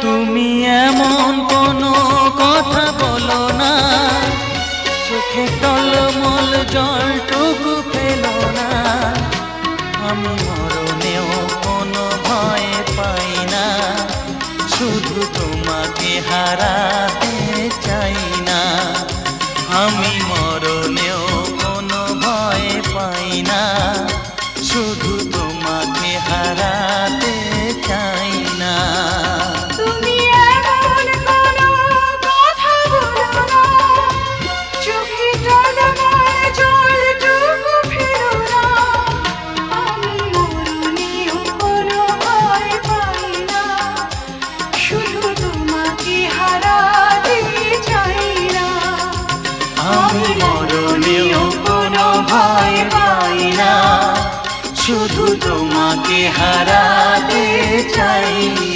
তুমি এমন কোনো কথা বলো না, চোখে টলমল জলটুকু ফেলো না। আমি মরণেও কোনো ভয় পাই না, শুধু তোমাকে হারাতে চাই না। আমি মরণেও কোনো ভয় পাই না, শুধু তোমাকে হারাতে চাই না। তুমি এমন কোনো কথা বলো না, চোখে টলমল জলটুকু ফেলো না। আমি মরণেও কোনো ভয় পাই না, শুধু তোমাকে হারাতে চাই না। আমি মরণেও কোনো ভয় পাই না, শুধু তোমাকে হারাতে চাই না।